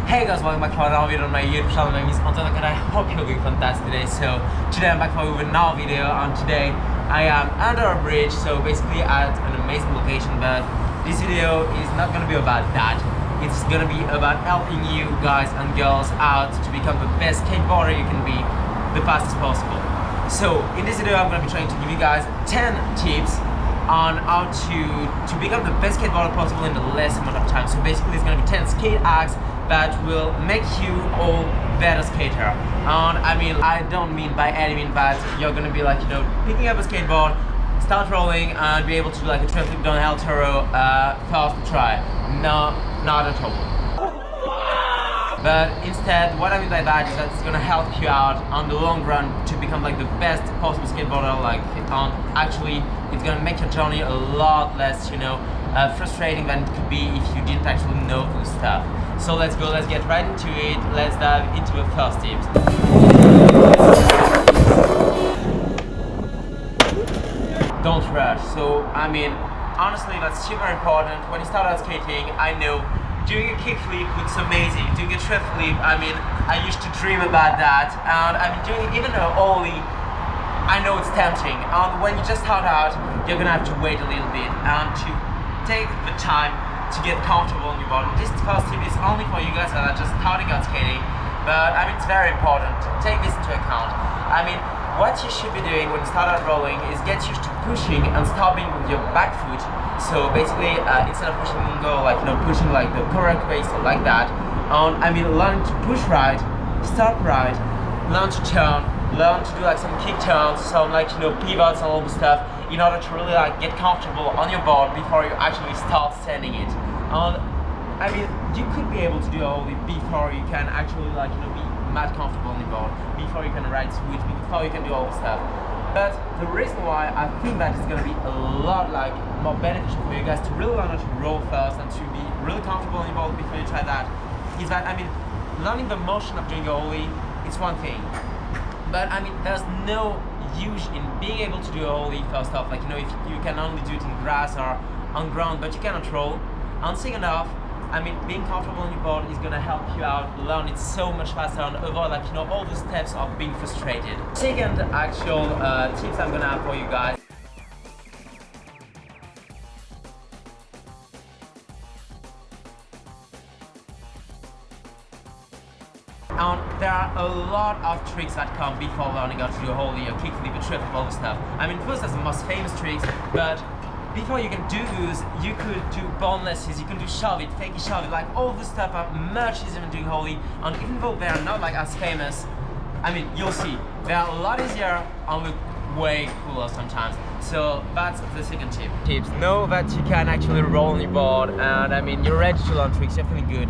Hey guys, welcome back to another video on my YouTube channel. My name is Antoine and I hope you're doing fantastic today. So today I'm back with another video, and today I am under a bridge, so basically at an amazing location. But this video is not gonna be about that. It's gonna be about helping you guys and girls out to become the best skateboarder you can be the fastest possible. So in this video I'm gonna be trying to give you guys 10 tips on how to become the best skateboarder possible in the less amount of time. So basically it's gonna be 10 skate hacks that will make you all better skater. And I mean, I don't mean by any means that you're gonna be like, you know, picking up a skateboard, start rolling and be able to do like a triple flip downhill throw first try. No, not at all. But instead, what I mean by that is that it's gonna help you out on the long run to become like the best possible skateboarder. Like, actually, it's gonna make your journey a lot less, you know, frustrating than it could be if you didn't actually know this stuff. So let's go, let's get right into it. Let's dive into the first tips. Don't rush. So, I mean, honestly, that's super important. When you start out skating, I know doing a kickflip looks amazing. Doing a triple flip, I mean, I used to dream about that. And I mean, doing even a ollie, I know it's tempting. And when you just start out, you're gonna have to wait a little bit and to take the time to get comfortable on your board. This first tip is only for you guys that are just starting out skating, but I mean, it's very important. Take this into account. I mean, what you should be doing when you start out rolling is get used to pushing and stopping with your back foot. So basically, instead of pushing mongol, like, you know, pushing like the correct way, so like that. I mean, learn to push right, stop right, learn to turn, learn to do like some kick turns, some like, you know, pivots and all the stuff, in order to really like get comfortable on your board before you actually start standing it. I mean, you could be able to do all this before you can actually like, you know, be mad comfortable on your board, before you can ride switch, before you can do all the stuff. But the reason why I think that it's gonna be a lot like more beneficial for you guys to really learn how to roll first and to be really comfortable on your board before you try that, is that, I mean, learning the motion of doing a ollie, it's one thing. But I mean, there's no use in being able to do a ollie first off, like, you know, if you can only do it in grass or on ground, but you cannot roll. And second off, I mean, being comfortable on your board is gonna help you out learn it so much faster and avoid, like, you know, all the steps of being frustrated. Second actual tips I'm gonna have for you guys. And there are a lot of tricks that come before learning how to do a ollie, a kickflip, a triple, all the stuff. I mean, first, that's the most famous tricks, but before you can do those, you could do bonelesses, you can do shove it, fake it, shove it, like all this stuff are much easier than doing ollie. And even though they are not like as famous, I mean, you'll see, they are a lot easier and look way cooler sometimes. So that's the second tip. Tips, know that you can actually roll on your board, and I mean, you're ready to learn tricks, you're feeling good.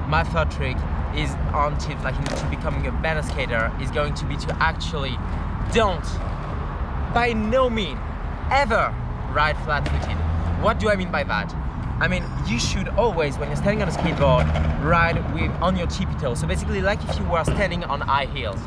My third trick is on tips, like, you know, to becoming a better skater, is going to be to actually don't, by no means, ever ride flat-footed. What do I mean by that? I mean, you should always, when you're standing on a skateboard, ride on your tippy toes. So basically, like if you were standing on high heels.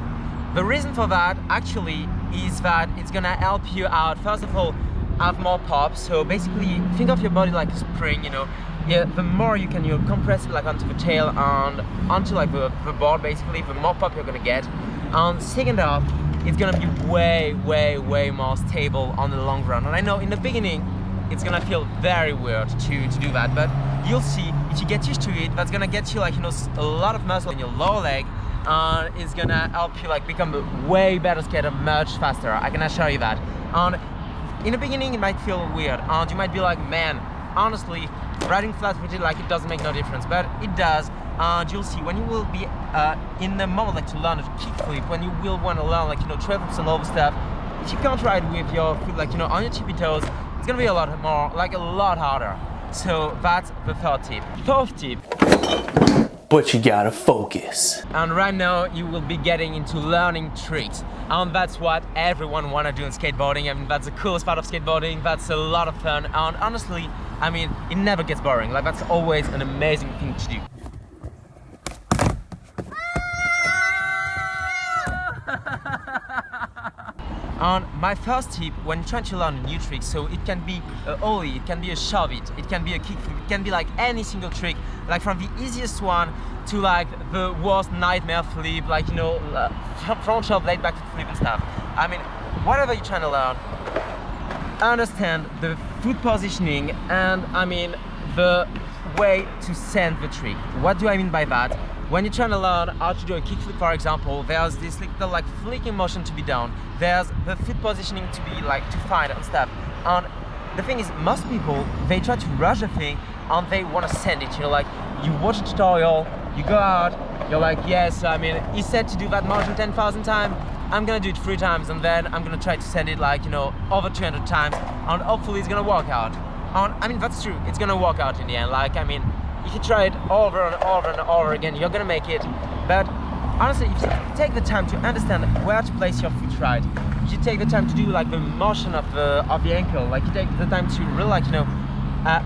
The reason for that, actually, is that it's gonna help you out. First of all, have more pop. So basically, think of your body like a spring, you know. Yeah, the more you can compress it like onto the tail and onto like the board, basically, the more pop you're gonna get. And second off, it's gonna be way more stable on the long run. And I know in the beginning it's gonna feel very weird to do that, but you'll see if you get used to it, that's gonna get you like, you know, a lot of muscle in your lower leg, and it's gonna help you like become a way better skater much faster. I can assure you that. And in the beginning it might feel weird, and you might be like, man, honestly, riding flat-footed, like, it doesn't make no difference, but it does. And you'll see when you will be in the moment, like, to learn a kickflip, when you will want to learn, like, you know, triple and all the stuff, if you can't ride with your foot, like, you know, on your tippy toes, it's gonna be a lot more, like, a lot harder. So that's the third tip. Fourth tip. But you gotta focus. And right now you will be getting into learning tricks, and that's what everyone wanna do in skateboarding. I mean, that's the coolest part of skateboarding. That's a lot of fun, and honestly, I mean, it never gets boring. Like, that's always an amazing thing to do. And my first tip when trying to learn a new trick, so it can be a ollie, it can be a shove it can be a kickflip, it can be like any single trick like from the easiest one to like the worst nightmare flip, like, you know, front shove leg back flip and stuff. I mean, whatever you're trying to learn, understand the foot positioning and I mean the way to send the trick. What do I mean by that? When you're trying to learn how to do a kickflip, for example, there's this little like flicking motion to be done. There's the foot positioning to be like to find and stuff. And the thing is, most people, they try to rush the thing and they want to send it. You know, like you watch a tutorial, you go out, you're like, yes, I mean, he said to do that motion 10,000 times. I'm gonna do it 3 times and then I'm gonna try to send it like, you know, over 200 times and hopefully it's gonna work out. And I mean, that's true, it's gonna work out in the end. Like, I mean, if you try it over and over and over again, you're gonna make it. But honestly, if you take the time to understand where to place your foot right, if you take the time to do like the motion of the ankle, like you take the time to really like, you know,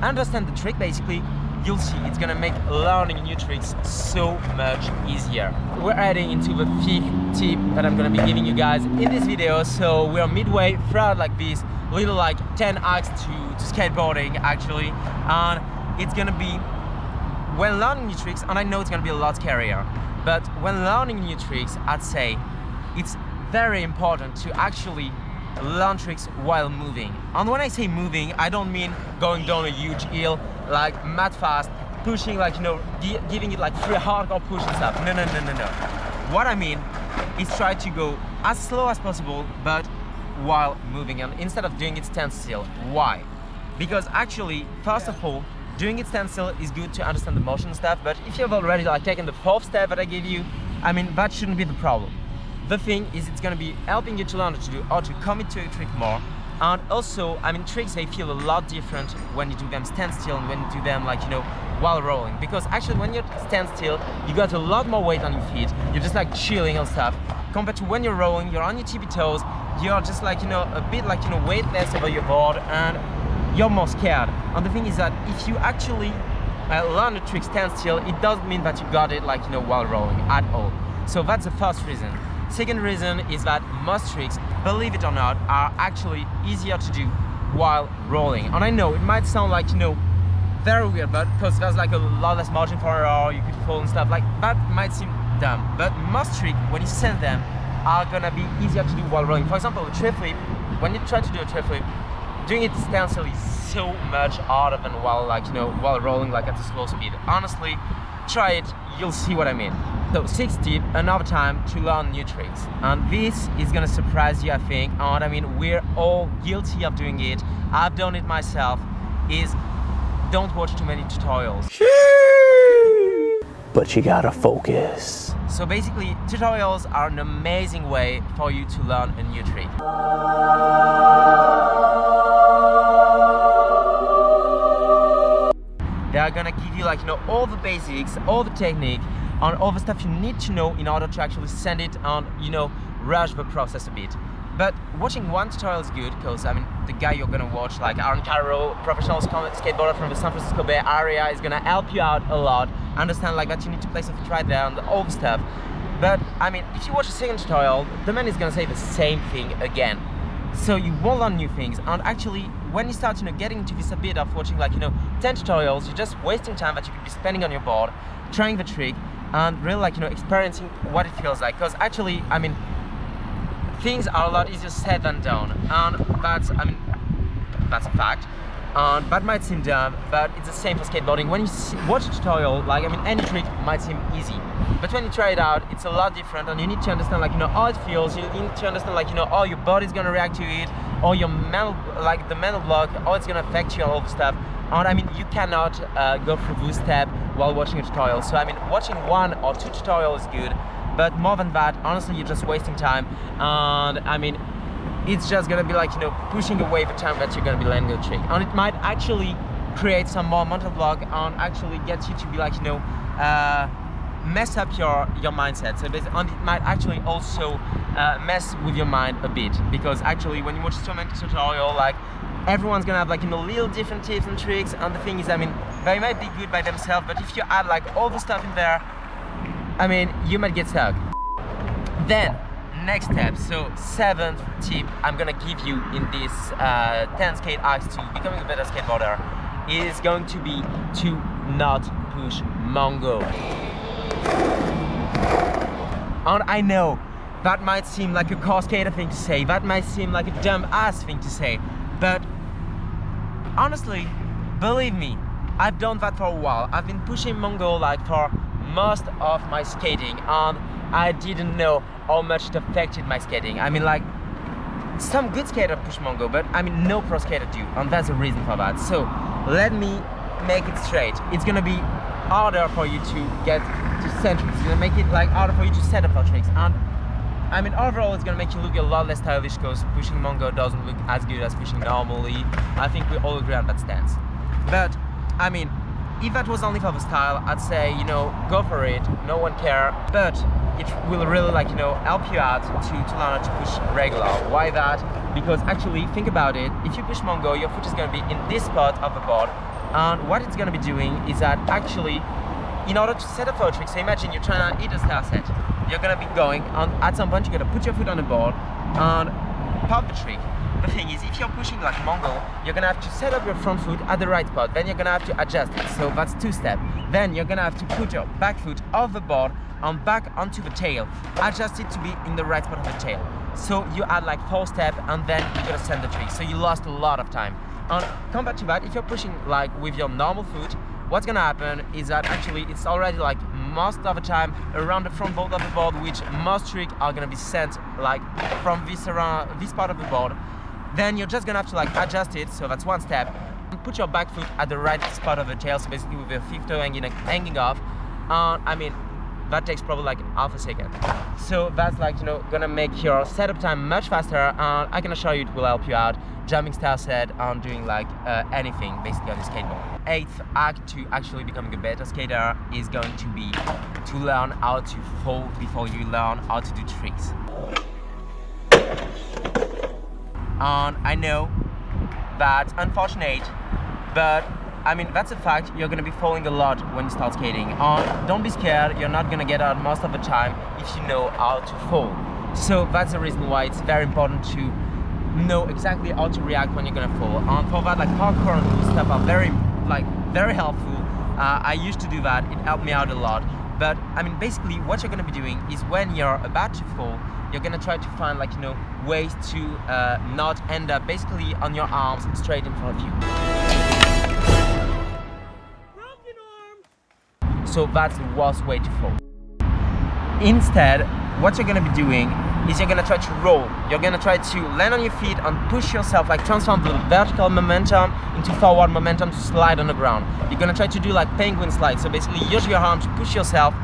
understand the trick basically, you'll see it's gonna make learning new tricks so much easier. We're heading into the 5th tip that I'm gonna be giving you guys in this video. So we're midway throughout like this little like 10 acts to skateboarding actually, and it's gonna be when learning new tricks, and I know it's gonna be a lot scarier, but when learning new tricks, I'd say it's very important to actually learn tricks while moving. And when I say moving, I don't mean going down a huge hill like mad fast, pushing like, you know, giving it like 3 hardcore push and stuff. No. What I mean is try to go as slow as possible, but while moving, and instead of doing it standstill. Why? Because actually, first of all, doing it standstill is good to understand the motion stuff, but if you've already like taken the 4th step that I gave you, I mean, that shouldn't be the problem. The thing is, it's gonna be helping you to learn how to commit to a trick more. And also, I mean, tricks, they feel a lot different when you do them standstill and when you do them like, you know, while rolling. Because actually when you stand still, you got a lot more weight on your feet. You're just like chilling and stuff. Compared to when you're rolling, you're on your tippy toes. You're just like, you know, a bit like, you know, weightless over your board and you're more scared. And the thing is that if you actually learn the trick standstill, it doesn't mean that you got it like, you know, while rolling at all. So that's the first reason. Second reason is that most tricks, believe it or not, are actually easier to do while rolling. And I know it might sound like, you know, very weird, but because there's like a lot less margin for error, you could fall and stuff, like that might seem dumb. But most tricks, when you send them, are gonna be easier to do while rolling. For example, a tray flip, when you try to do a tray flip, doing it standstill is so much harder than while like, you know, while rolling like at a slow speed. Honestly, try it, you'll see what I mean. So 6th tip, another time to learn new tricks. And this is gonna surprise you, I think. And I mean, we're all guilty of doing it. I've done it myself, is don't watch too many tutorials. But you gotta focus. So basically, tutorials are an amazing way for you to learn a new trick. They are gonna give you like, you know, all the basics, all the technique, and all the stuff you need to know in order to actually send it and, you know, rush the process a bit. But watching one tutorial is good because, I mean, the guy you're gonna watch, like Aaron Caro, professional skateboarder from the San Francisco Bay Area, is gonna help you out a lot. Understand like that you need to place a foot right there and all the stuff. But I mean, if you watch a second tutorial, the man is gonna say the same thing again. So you won't learn new things. And actually, when you start, you know, getting into this a bit of watching like, you know, 10 tutorials, you're just wasting time that you could be spending on your board, trying the trick, and really like, you know, experiencing what it feels like. Because actually, I mean, things are a lot easier said than done, and that's, I mean, that's a fact. And that might seem dumb, but it's the same for skateboarding. When you watch a tutorial, like, I mean, any trick might seem easy, but when you try it out, it's a lot different, and you need to understand, like, you know, how it feels. You need to understand, like, you know, how your body's gonna react to it, or your mental, like, the mental block, how it's gonna affect you and all the stuff. And I mean, you cannot go through this step while watching a tutorial. So I mean, watching 1 or 2 tutorials is good, but more than that, honestly, you're just wasting time. And I mean, it's just gonna be like, you know, pushing away the time that you're gonna be learning a trick. And it might actually create some more mental block and actually get you to be like, you know, mess up your mindset. So and it might actually also mess with your mind a bit, because actually when you watch so many tutorials, like, everyone's gonna have like, you know, little different tips and tricks. And the thing is, I mean, they might be good by themselves, but if you add like all the stuff in there, I mean, you might get stuck. Then next step, so 7th tip I'm gonna give you in this 10 skate acts to becoming a better skateboarder is going to be to not push mongol. And I know that might seem like a car skater thing to say, that might seem like a dumb ass thing to say, but honestly, believe me, I've done that for a while. I've been pushing mongol like for most of my skating, and I didn't know how much it affected my skating. I mean, like, some good skaters push mongol, but I mean no pro skater do, and that's the reason for that. So let me make it straight. It's gonna be harder for you to get to center. It's gonna make it like harder for you to set up for tricks, and I mean overall it's gonna make you look a lot less stylish because pushing mongol doesn't look as good as pushing normally. I think we all agree on that stance. But I mean, if that was only for the style, I'd say, you know, go for it, no one care, but it will really, like, you know, help you out to learn how to push regular. Why that? Because actually, think about it, if you push mongol, your foot is going to be in this part of the board, and what it's going to be doing is that actually, in order to set up for a trick, so imagine you're trying to hit a star set, you're going to be going, and at some point you're going to put your foot on the board and pop the trick. The thing is, if you're pushing like mongol, you're gonna have to set up your front foot at the right spot, then you're gonna have to adjust it, so that's 2 steps. Then you're gonna have to put your back foot off the board and back onto the tail, adjust it to be in the right spot of the tail. So you add like 4 steps, and then you're gonna send the trick, so you lost a lot of time. And compared to that, if you're pushing like with your normal foot, what's gonna happen is that actually it's already like most of the time around the front board of the board, which most tricks are gonna be sent like from this part of the board. Then you're just gonna have to like adjust it, so that's 1 step, and put your back foot at the right spot of the tail, so basically with your 5th toe hanging off. I mean, that takes probably like half a second. So that's like, you know, gonna make your setup time much faster, and I can assure you it will help you out jumping star set and doing like anything basically on the skateboard. 8th act to actually becoming a better skater is going to be to learn how to fall before you learn how to do tricks. And I know that's unfortunate, but I mean that's a fact. You're gonna be falling a lot when you start skating, and don't be scared, you're not gonna get out most of the time if you know how to fall. So that's the reason why it's very important to know exactly how to react when you're gonna fall. And for that, like parkour and cool stuff are very helpful. I used to do that, it helped me out a lot. But I mean basically what you're gonna be doing is when you're about to fall, you're gonna try to find like, you know, ways to not end up basically on your arms straight in front of you. Broken arm. So that's the worst way to fall. Instead, what you're gonna be doing is you're gonna try to roll. You're gonna try to land on your feet and push yourself, like transform the vertical momentum into forward momentum to slide on the ground. You're gonna try to do like penguin slide. So basically use your arm to push yourself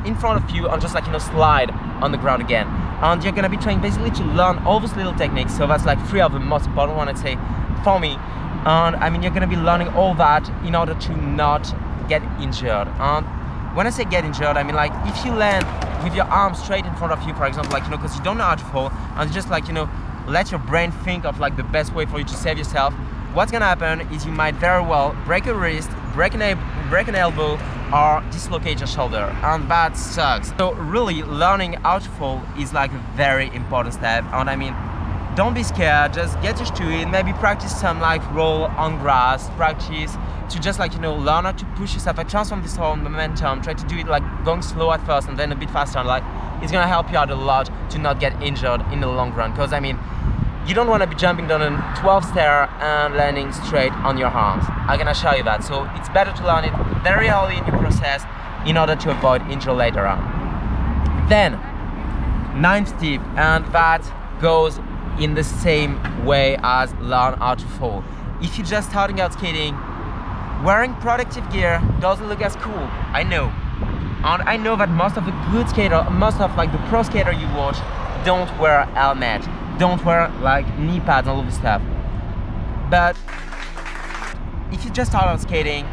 in front of you and just like, you know, slide on the ground again. And you're gonna be trying basically to learn all those little techniques. So that's like 3 of the most important one, I'd say, for me. And I mean, you're gonna be learning all that in order to not get injured. And when I say get injured, I mean like if you land with your arm straight in front of you, for example, like, you know, because you don't know how to fall, and just like, you know, let your brain think of like the best way for you to save yourself, what's gonna happen is you might very well break a wrist, break an elbow, or dislocate your shoulder, and that sucks. So really learning how to fall is like a very important step, and I mean, don't be scared, just get used to it. Maybe practice some like roll on grass, practice to just like, you know, learn how to push yourself, like transform this whole momentum, try to do it like going slow at first and then a bit faster, and like it's gonna help you out a lot to not get injured in the long run, because I mean, you don't want to be jumping down a 12 stair and landing straight on your arms. I can assure you that. So it's better to learn it very early in your process in order to avoid injury later on. Then, 9th tip, and that goes in the same way as learn how to fall. If you're just starting out skating, wearing protective gear doesn't look as cool, I know. And I know that most of the good skater, most of like the pro skater you watch, don't wear a helmet, don't wear like knee pads and all of this stuff. But if you just start out skating,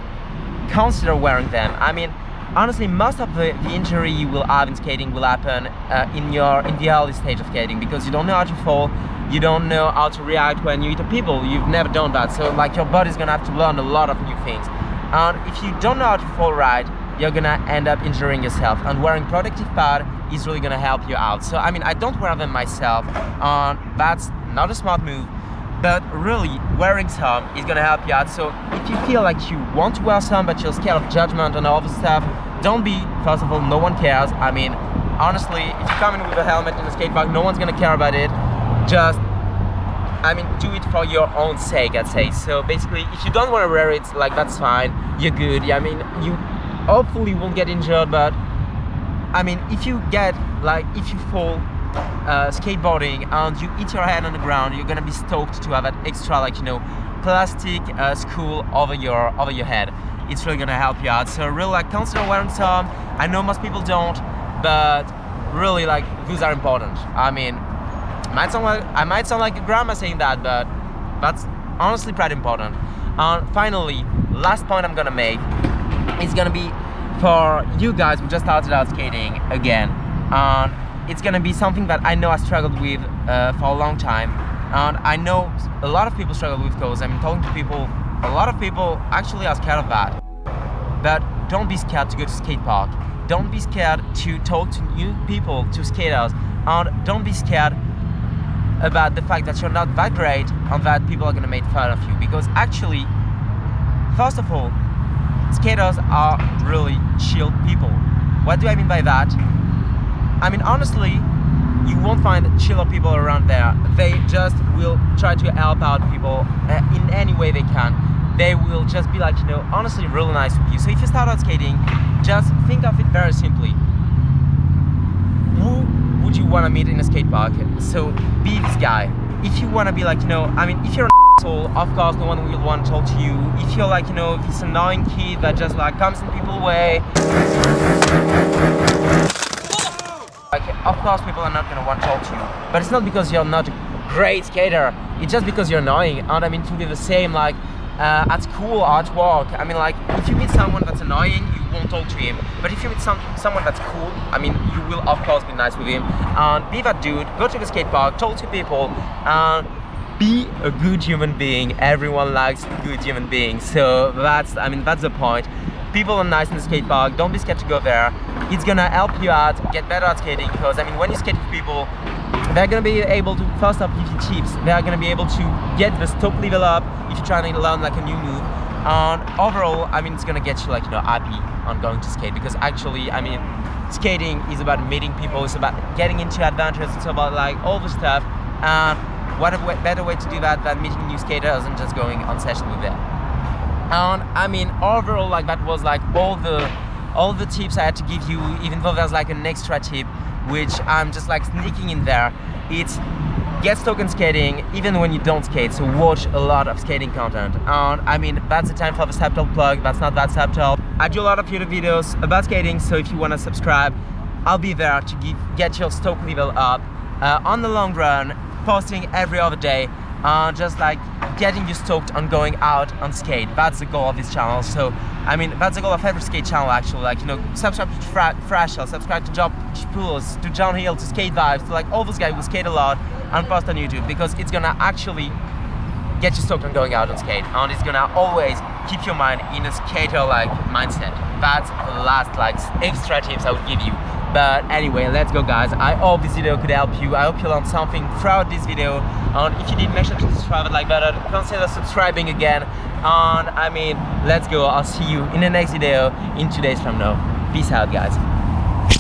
consider wearing them. I mean, honestly, most of the injury you will have in skating will happen in the early stage of skating, because you don't know how to fall, you don't know how to react when you hit a people, you've never done that. So like your body's gonna have to learn a lot of new things. And if you don't know how to fall right, you're gonna end up injuring yourself, and wearing protective pad is really gonna help you out. So I mean, I don't wear them myself, that's not a smart move, but really wearing some is gonna help you out. So if you feel like you want to wear some but you're scared of judgment and all this stuff, don't be. First of all, no one cares. I mean, honestly, if you come in with a helmet in a skate park, no one's gonna care about it. Just, I mean, do it for your own sake, I'd say. So basically, if you don't want to wear it, like, that's fine, you're good. Yeah, I mean, you hopefully won't get injured, but I mean, if you get, like, if you fall skateboarding and you hit your head on the ground, you're gonna be stoked to have that extra, like, you know, plastic skull over your head. It's really gonna help you out. So really, like, consider wearing some. I know most people don't, but really, like, those are important. I mean, I might sound like a grandma saying that, but that's honestly pretty important. And finally, last point I'm gonna make is gonna be for you guys who just started out skating again. And it's gonna be something that I know I struggled with for a long time. And I know a lot of people struggle with because I'm talking to people, a lot of people actually are scared of that. But don't be scared to go to skate park. Don't be scared to talk to new people, to skaters. And don't be scared about the fact that you're not that great and that people are gonna make fun of you, because actually, first of all, skaters are really chill people. What do I mean by that? I mean, honestly, you won't find chiller people around there. They just will try to help out people in any way they can. They will just be like, you know, honestly really nice with you. So if you start out skating, just think of it very simply. Who would you want to meet in a skate park? So be this guy. If you want to be like, you know, I mean, if you're an asshole, of course no one will want to talk to you. If you're like, you know, this annoying kid that just like comes in people's way, like, of course people are not gonna want to talk to you. But it's not because you're not a great skater, it's just because you're annoying. And I mean, to be the same, like, at school or at work. I mean, like, if you meet someone that's annoying, you won't talk to him. But if you meet someone that's cool, I mean, you will of course be nice with him. And be that dude, go to the skate park, talk to people, and be a good human being. Everyone likes good human beings. So that's, I mean, that's the point. People are nice in the skate park, don't be scared to go there. It's gonna help you out, get better at skating, because I mean, when you skate with people, they're gonna be able to first off give you tips. They're gonna be able to get the stock level up if you're trying to learn like a new move. And overall, I mean, it's gonna get you, like, you know, happy on going to skate, because actually, I mean, skating is about meeting people, it's about getting into adventures, it's about like all the stuff. And what a better way to do that than meeting new skaters and just going on session with them. And I mean, overall, like, that was like all the tips I had to give you, even though there's like an extra tip which I'm just like sneaking in there. It's get stuck in skating even when you don't skate, so watch a lot of skating content. And I mean, that's the time for the subtle plug. That's not that subtle. I do a lot of YouTube videos about skating, so if you want to subscribe, I'll be there to get your stock level up on the long run, posting every other day, just like getting you stoked on going out on skate. That's the goal of this channel. So I mean, that's the goal of every skate channel actually. Like, you know, subscribe to Frashel, subscribe to Job Pools, to John Hill, to Skate Vibes, to like all those guys who skate a lot and post on YouTube, because it's gonna actually get you stoked on going out on skate, and it's gonna always keep your mind in a skater-like mindset. That's the last like extra tips I would give you. But anyway, let's go guys. I hope this video could help you. I hope you learned something throughout this video. And if you did, make sure to subscribe and like button. Consider subscribing again. And I mean, let's go. I'll see you in the next video in 2 days from now. Peace out guys.